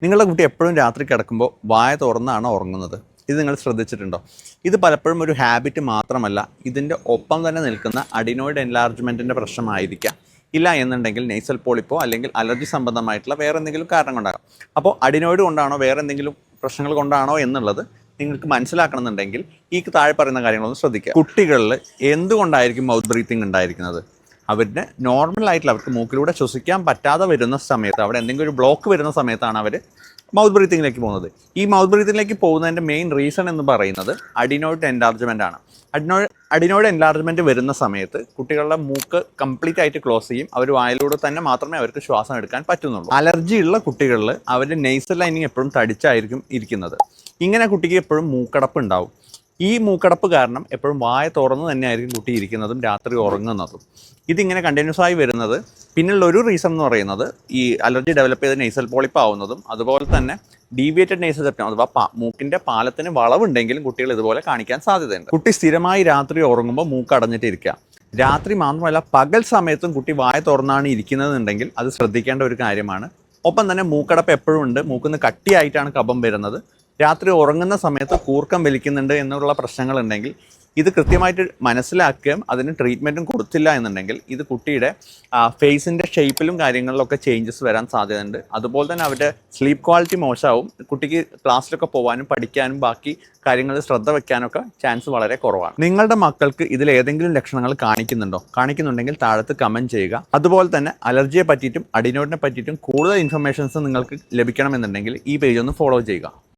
നിങ്ങളുടെ കുട്ടി എപ്പോഴും രാത്രി കിടക്കുമ്പോൾ വായ തുറന്നാണ് ഉറങ്ങുന്നത്. ഇത് നിങ്ങൾ ശ്രദ്ധിച്ചിട്ടുണ്ടോ? ഇത് പലപ്പോഴും ഒരു ഹാബിറ്റ് മാത്രമല്ല, ഇതിൻ്റെ ഒപ്പം തന്നെ നിൽക്കുന്ന അഡിനോയിഡ് എൻലാർജ്മെൻറ്റിൻ്റെ പ്രശ്നമായിരിക്കാം. ഇല്ല എന്നുണ്ടെങ്കിൽ നെയ്സൽ പോളിപ്പോ അല്ലെങ്കിൽ അലർജി സംബന്ധമായിട്ടുള്ള വേറെ എന്തെങ്കിലും കാരണം കൊണ്ടാകാം. അപ്പോൾ അഡിനോയിഡ് കൊണ്ടാണോ വേറെ എന്തെങ്കിലും പ്രശ്നങ്ങൾ കൊണ്ടാണോ എന്നുള്ളത് നിങ്ങൾക്ക് മനസ്സിലാക്കണമെന്നുണ്ടെങ്കിൽ ഈ താഴെ പറയുന്ന കാര്യങ്ങളൊന്ന് ശ്രദ്ധിക്കുക. കുട്ടികളിൽ എന്തുകൊണ്ടായിരിക്കും മൗത്ത് ബ്രീത്തിങ് ഉണ്ടായിരിക്കുന്നത്? അവരുടെ നോർമലായിട്ടുള്ള അവർക്ക് മൂക്കിലൂടെ ശ്വസിക്കാൻ പറ്റാതെ വരുന്ന സമയത്ത്, അവിടെ എന്തെങ്കിലും ഒരു ബ്ലോക്ക് വരുന്ന സമയത്താണ് അവർ മൗത്ത് ബ്രീത്തിങ്ങിലേക്ക് പോകുന്നത്. ഈ മൗത്ത് ബ്രീത്തിങ്ങിലേക്ക് പോകുന്നതിൻ്റെ മെയിൻ റീസൺ എന്ന് പറയുന്നത് അഡിനോയിഡ് എൻലാർജ്മെൻ്റ് ആണ്. അഡിനോയിഡ് എൻലാർജ്മെൻറ്റ് വരുന്ന സമയത്ത് കുട്ടികളുടെ മൂക്ക് കംപ്ലീറ്റ് ആയിട്ട് ക്ലോസ് ചെയ്യും. അവർ വായിലൂടെ തന്നെ മാത്രമേ അവർക്ക് ശ്വാസം എടുക്കാൻ പറ്റുന്നുള്ളൂ. അലർജി ഉള്ള കുട്ടികളിൽ അവരുടെ നെയ്സൽ ലൈനിങ് എപ്പോഴും തടിച്ചായിരിക്കും ഇരിക്കുന്നത്. ഇങ്ങനെ കുട്ടിക്ക് എപ്പോഴും മൂക്കടപ്പ് ഉണ്ടാവും. ഈ മൂക്കടപ്പ് കാരണം എപ്പോഴും വായ തുറന്ന് തന്നെയായിരിക്കും കുട്ടി ഇരിക്കുന്നതും രാത്രി ഉറങ്ങുന്നതും. ഇതിങ്ങനെ കണ്ടിന്യൂസ് ആയി വരുന്നത് പിന്നുള്ളൊരു റീസൺ എന്ന് പറയുന്നത് ഈ അലർജി ഡെവലപ്പ് ചെയ്ത് നെയ്സൽ പോളിപ്പ് ആവുന്നതും, അതുപോലെ തന്നെ ഡീവിയേറ്റഡ് നെയ്സൽ സെപ്റ്റം അഥവാ മൂക്കിൻ്റെ പാലത്തിന് വളവുണ്ടെങ്കിലും കുട്ടികൾ ഇതുപോലെ കാണിക്കാൻ സാധ്യതയുണ്ട്. കുട്ടി സ്ഥിരമായി രാത്രി ഉറങ്ങുമ്പോൾ മൂക്ക് അടഞ്ഞിട്ട് ഇരിക്കുക. രാത്രി മാത്രമല്ല പകൽ സമയത്തും കുട്ടി വായ തുറന്നാണ് ഇരിക്കുന്നതെന്നുണ്ടെങ്കിൽ അത് ശ്രദ്ധിക്കേണ്ട ഒരു കാര്യമാണ്. ഒപ്പം തന്നെ മൂക്കടപ്പ് എപ്പോഴും ഉണ്ട്. മൂക്കിന്ന് കട്ടിയായിട്ടാണ് കഫം വരുന്നത്. രാത്രി ഉറങ്ങുന്ന സമയത്ത് കൂർക്കം വലിക്കുന്നുണ്ട് എന്നുള്ള പ്രശ്നങ്ങളുണ്ടെങ്കിൽ ഇത് കൃത്യമായിട്ട് മനസ്സിലാക്കുകയും അതിന് ട്രീറ്റ്മെൻറ്റും കൊടുത്തില്ല എന്നുണ്ടെങ്കിൽ ഇത് കുട്ടിയുടെ ഫേസിൻ്റെ ഷേപ്പിലും കാര്യങ്ങളിലൊക്കെ ചേഞ്ചസ് വരാൻ സാധ്യതയുണ്ട്. അതുപോലെ തന്നെ അവരുടെ സ്ലീപ്പ് ക്വാളിറ്റി മോശമാവും. കുട്ടിക്ക് ക്ലാസ്സിലൊക്കെ പോകാനും പഠിക്കാനും ബാക്കി കാര്യങ്ങളിൽ ശ്രദ്ധ വെക്കാനൊക്കെ ചാൻസ് വളരെ കുറവാണ്. നിങ്ങളുടെ മക്കൾക്ക് ഇതിൽ ഏതെങ്കിലും ലക്ഷണങ്ങൾ കാണിക്കുന്നുണ്ടെങ്കിൽ താഴത്ത് കമൻറ്റ് ചെയ്യുക. അതുപോലെ തന്നെ അലർജിയെ പറ്റിയിട്ടും അഡിനോയിഡിനെ പറ്റിയിട്ടും കൂടുതൽ ഇൻഫർമേഷൻസ് നിങ്ങൾക്ക് ലഭിക്കണമെന്നുണ്ടെങ്കിൽ ഈ പേജ് ഒന്ന് ഫോളോ ചെയ്യുക.